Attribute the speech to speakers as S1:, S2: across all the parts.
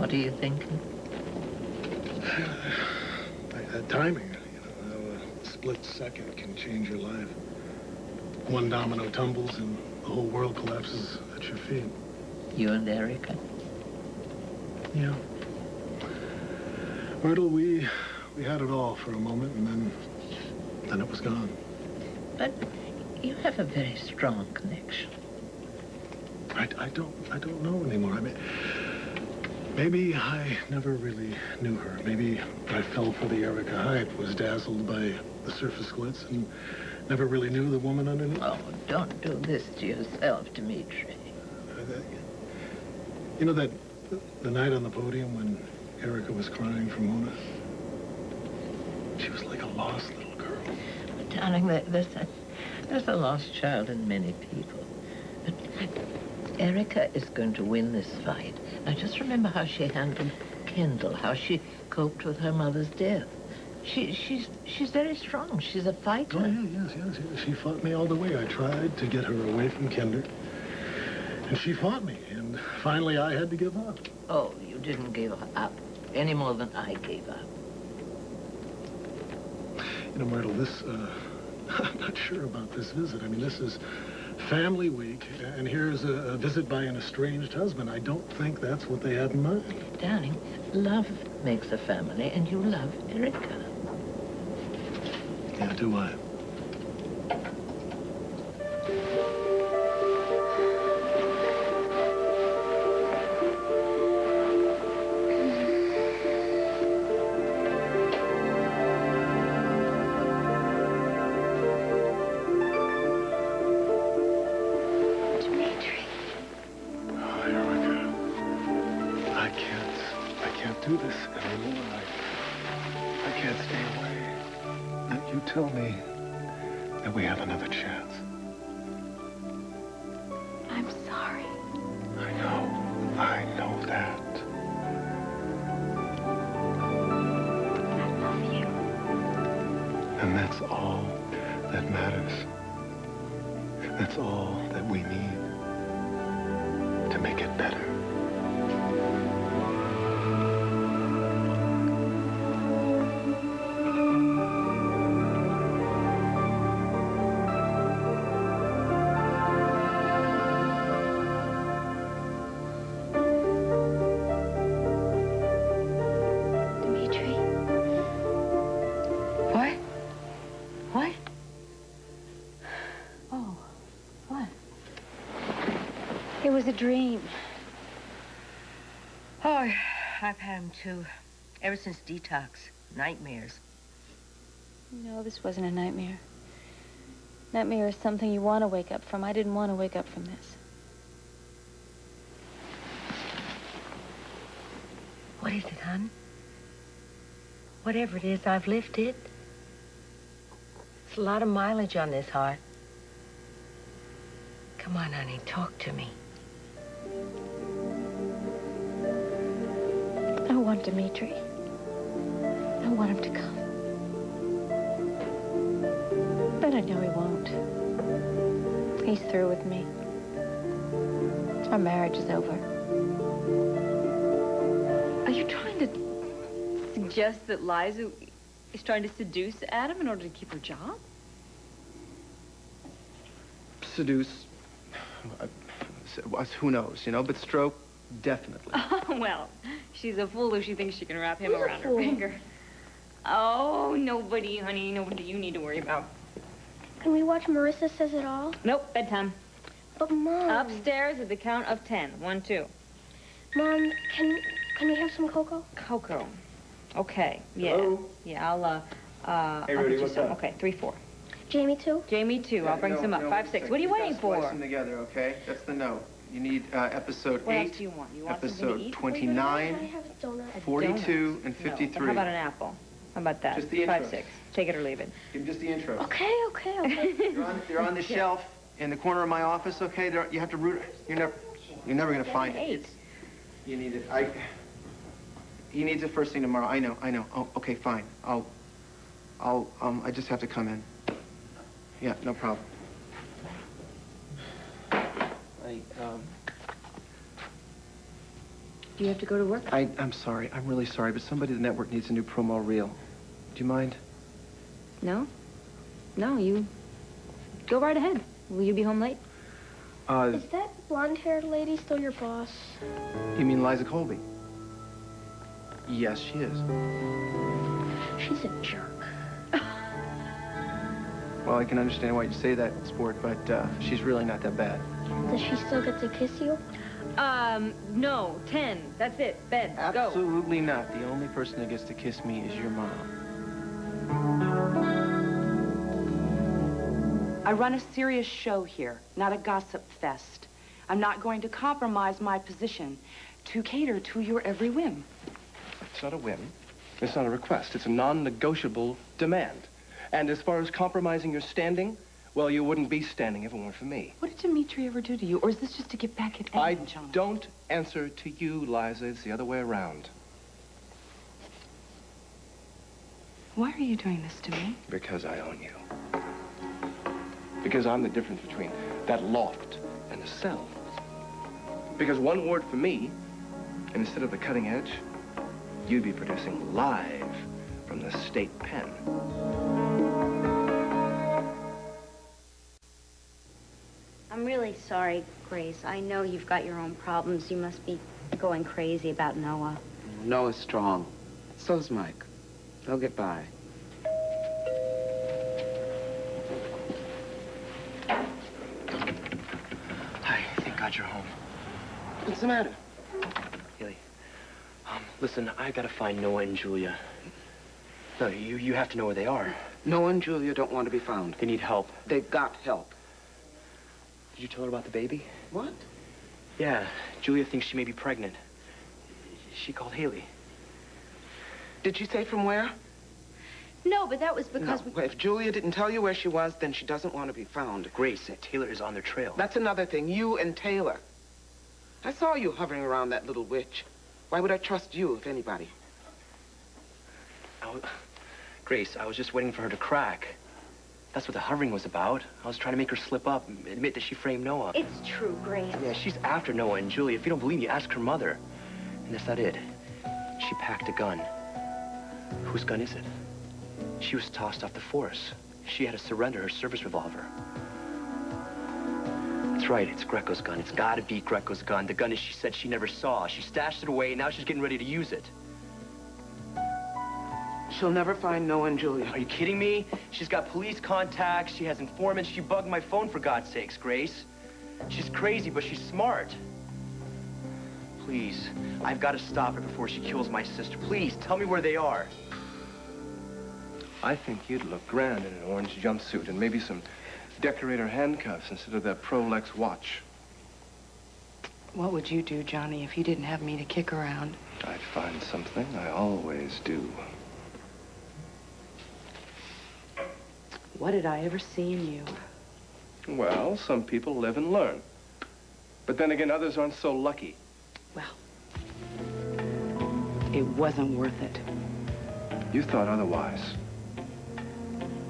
S1: What are you thinking?
S2: Timing, how a split second can change your life. One domino tumbles and the whole world collapses at your feet.
S1: You and Erica?
S2: Yeah. Myrtle, we had it all for a moment, and then it was gone.
S1: But you have a very strong connection.
S2: I don't know anymore. I mean, maybe I never really knew her. Maybe I fell for the Erica hype, was dazzled by the surface glitz, and never really knew the woman underneath.
S1: Oh, don't do this to yourself, Dimitri.
S2: You know that the night on the podium when Erica was crying for Mona? She was like a lost little girl.
S1: But, darling, there's a lost child in many people. But Erica is going to win this fight. Now, just remember how she handled Kendall, how she coped with her mother's death. She's very strong. She's a fighter.
S2: Oh, yes. She fought me all the way. I tried to get her away from Kinder, and she fought me, and finally I had to give up.
S1: Oh, you didn't give up any more than I gave up.
S2: You know, Myrtle, I'm not sure about this visit. I mean, this is family week, and here's a visit by an estranged husband. I don't think that's what they had in mind.
S1: Darling, love makes a family, and you love Erica.
S2: Yeah, do I? Do this anymore. I can't stay away. Now, you tell me that we have another chance.
S3: I'm sorry.
S2: I know that.
S3: I love you.
S2: And that's all that matters. That's all that we need to make it better.
S3: It was a dream.
S4: Oh, I've had them too. Ever since detox. Nightmares.
S3: No, this wasn't a nightmare. Nightmare is something you want to wake up from. I didn't want to wake up from this.
S4: What is it, hon? Whatever it is, I've lived it. It's a lot of mileage on this heart. Come on, honey, talk to me.
S3: I want Dimitri. I want him to come. But I know he won't. He's through with me. Our marriage is over.
S5: Are you trying to suggest that Liza is trying to seduce Adam in order to keep her job?
S6: Seduce? Who knows, you know, but stroke, definitely.
S5: Well, she's a fool if she thinks she can wrap him
S3: Who's a
S5: around her
S3: fool?
S5: finger. Oh, nobody, honey. Nobody you need to worry about.
S7: Can we watch Marissa Says It All?
S5: Nope, bedtime.
S7: But, Mom...
S5: Upstairs at the count of 10. 1, 2.
S7: Mom, can we have some cocoa?
S5: Cocoa. Okay, yeah.
S6: Hello?
S5: Yeah, I'll
S6: Hey,
S5: I'll
S6: Rudy,
S5: get you
S6: what's
S5: some.
S6: up?
S5: Okay, 3, 4.
S7: Jamie, too?
S5: Jamie, 2. I'll bring some up. 5, 6. What are you waiting for?
S6: Splice them together, okay? That's the note. You need episode
S5: What
S6: 8,
S5: else do you want? You want something to
S6: episode
S5: eat?
S6: 29,
S7: Can I have a donut?
S6: 42, and
S5: No,
S6: 53.
S5: but how about an apple? How about that?
S6: Just the
S5: 5,
S6: intro.
S5: 6. Take it or leave it.
S6: Give just the intro.
S7: Okay.
S6: They're on the shelf in the corner of my office, okay? You have to root. You're never gonna find it.
S5: 8.
S6: You need it. He needs it first thing tomorrow. I know. Oh, okay, fine. I just have to come in. Yeah, no problem.
S5: Do you have to go to work?
S6: I'm sorry. I'm really sorry, but somebody at the network needs a new promo reel. Do you mind?
S5: No. No, you go right ahead. Will you be home late?
S7: Is that blonde-haired lady still your boss?
S6: You mean Liza Colby? Yes, she is.
S7: She's a jerk.
S6: Well, I can understand why you say that, sport, but she's really not that bad.
S7: Does she still get to kiss you?
S5: No. 10. That's it. Bed. Go.
S6: Absolutely not. The only person who gets to kiss me is your mom.
S8: I run a serious show here, not a gossip fest. I'm not going to compromise my position to cater to your every whim.
S9: It's not a whim. It's not a request. It's a non-negotiable demand. And as far as compromising your standing, well, you wouldn't be standing if it weren't for me.
S8: What did Dimitri ever do to you? Or is this just to get back at
S9: I
S8: Edmund, John?
S9: don't answer to you, Liza. It's the other way around.
S8: Why are you doing this to me?
S9: Because I own you. Because I'm the difference between that loft and the cell. Because one word for me, and instead of the cutting edge, you'd be producing live from the state pen.
S10: I'm really sorry, Grace. I know you've got your own problems. You must be going crazy about Noah.
S11: Noah's strong. So's Mike. They'll get by.
S6: Hi, thank God you're home.
S11: What's the matter?
S6: Haley, listen, I gotta find Noah and Julia. No, you have to know where they are.
S11: Noah and Julia don't want to be found.
S6: They need help.
S11: They've got help.
S6: Did you tell her about the baby?
S11: What?
S6: Yeah, Julia thinks she may be pregnant. She called Haley.
S11: Did she say from where?
S10: No, but that was because...
S11: No. If Julia didn't tell you where she was, then she doesn't want to be found.
S6: Grace, Taylor is on their trail.
S11: That's another thing. You and Taylor. I saw you hovering around that little witch. Why would I trust you, if anybody?
S6: Grace, I was just waiting for her to crack. That's what the hovering was about. I was trying to make her slip up and admit that she framed Noah.
S10: It's true, Grace.
S6: Yeah, she's after Noah and Julia. If you don't believe me, ask her mother. And that's not it. She packed a gun. Whose gun is it? She was tossed off the force. She had to surrender her service revolver. That's right, it's Greco's gun. It's gotta be Greco's gun. The gun that she said she never saw. She stashed it away, and now she's getting ready to use it.
S11: She'll never find Noah and Julia.
S6: Are you kidding me? She's got police contacts. She has informants. She bugged my phone, for God's sakes, Grace. She's crazy, but she's smart. Please, I've got to stop her before she kills my sister. Please, tell me where they are.
S9: I think you'd look grand in an orange jumpsuit and maybe some decorator handcuffs instead of that Prolex watch.
S8: What would you do, Johnny, if you didn't have me to kick around?
S9: I'd find something. I always do.
S8: What did I ever see in you?
S9: Well, some people live and learn. But then again, others aren't so lucky.
S8: Well, it wasn't worth it.
S9: You thought otherwise.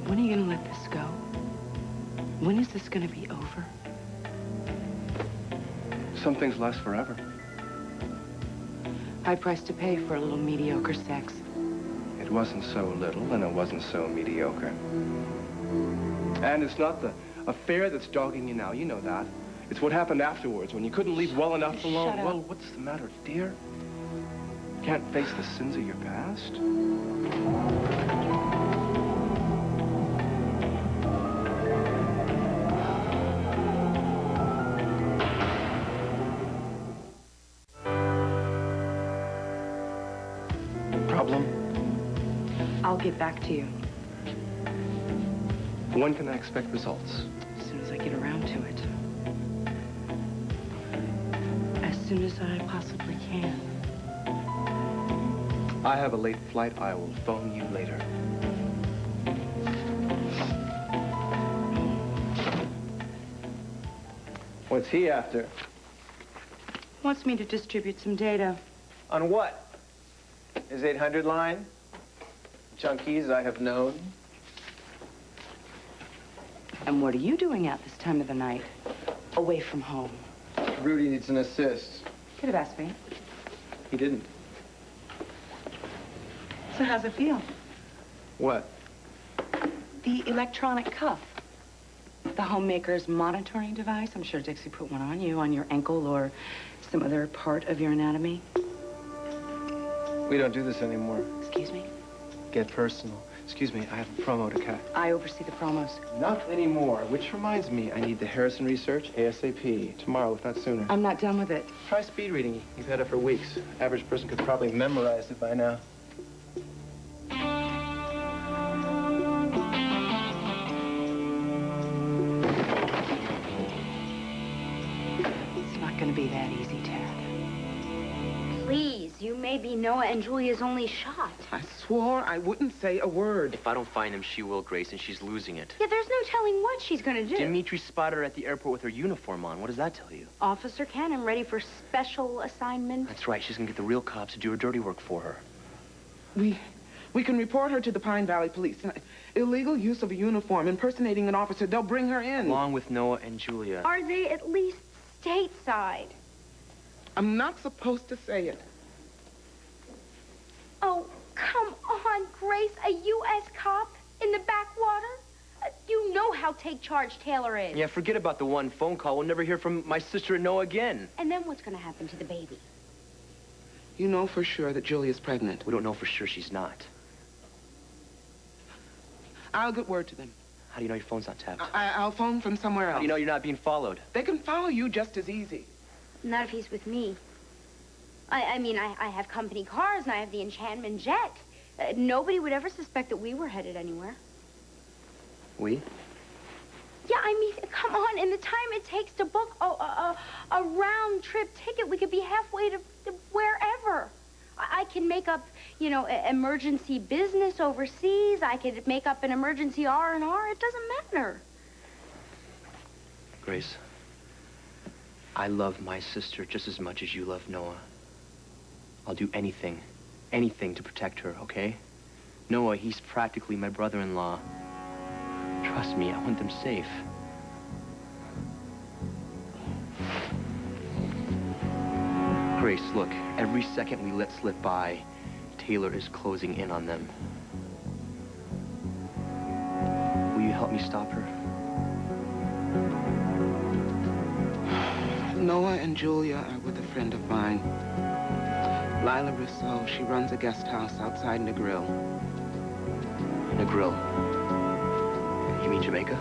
S8: When are you gonna let this go? When is this gonna be over?
S9: Some things last forever.
S8: High price to pay for a little mediocre sex.
S9: It wasn't so little, and it wasn't so mediocre. And it's not the affair that's dogging you now. You know that. It's what happened afterwards, when you couldn't leave well enough alone.
S8: Shut up.
S9: Well, what's the matter, dear? Can't face the sins of your past?
S6: Problem?
S8: I'll get back to you
S9: When can I expect results?
S8: as soon as I get around to it. As soon as I possibly can.
S9: I have a late flight. I will phone you later. What's he after?
S8: Wants me to distribute some data.
S6: On what? His 800 line? Junkies I have known?
S8: And what are you doing out this time of the night? Away from home.
S6: Rudy needs an assist.
S8: Could have asked me.
S9: He didn't.
S8: So how's it feel?
S9: What?
S8: The electronic cuff. The homemaker's monitoring device. I'm sure Dixie put one on you, on your ankle or some other part of your anatomy.
S9: We don't do this anymore.
S8: Excuse me?
S9: Get personal. Excuse me, I have a promo to cut.
S8: I oversee the promos.
S9: Not anymore, which reminds me, I need the Harrison research ASAP. Tomorrow, if not sooner.
S8: I'm not done with it.
S9: Try speed reading. You've had it for weeks. Average person could probably memorize it by now.
S8: It's not going to be that easy, Tad.
S10: Please, you may be Noah and Julia's only shot.
S11: I swore I wouldn't say a word.
S6: If I don't find him, she will, Grace, and she's losing it.
S10: Yeah, there's no telling what she's gonna do.
S6: Dimitri spotted her at the airport with her uniform on. What does that tell you?
S10: Officer Cannon, ready for special assignment.
S6: That's right. She's gonna get the real cops to do her dirty work for her.
S11: We can report her to the Pine Valley Police. Illegal use of a uniform, impersonating an officer, they'll bring her in.
S6: Along with Noah and Julia.
S10: Are they at least stateside?
S11: I'm not supposed to say it.
S10: Oh, come on, Grace. A U.S. cop in the backwater? You know how take charge Taylor is.
S6: Yeah, forget about the one phone call. We'll never hear from my sister and Noah again.
S10: And then what's gonna happen to the baby?
S11: You know for sure that Julia's pregnant.
S6: We don't know for sure she's not.
S11: I'll get word to them.
S6: How do you know your phone's not tapped?
S11: I'll phone from somewhere else.
S6: How do you know you're not being followed?
S11: They can follow you just as easy.
S10: Not if he's with me. I mean, I have company cars and I have the Enchantment jet. Nobody would ever suspect that we were headed anywhere.
S6: We?
S10: Yeah, I mean, come on. In the time it takes to book a round-trip ticket, we could be halfway to wherever. I can make up, you know, emergency business overseas. I could make up an emergency R&R. It doesn't matter.
S6: Grace, I love my sister just as much as you love Noah. I'll do anything to protect her, okay? Noah, he's practically my brother-in-law. Trust me, I want them safe. Grace, look, every second we let slip by, Taylor is closing in on them. Will you help me stop her?
S11: Noah and Julia are with a friend of mine. Lila Rousseau. She runs a guest house outside Negril.
S6: Negril? You mean Jamaica?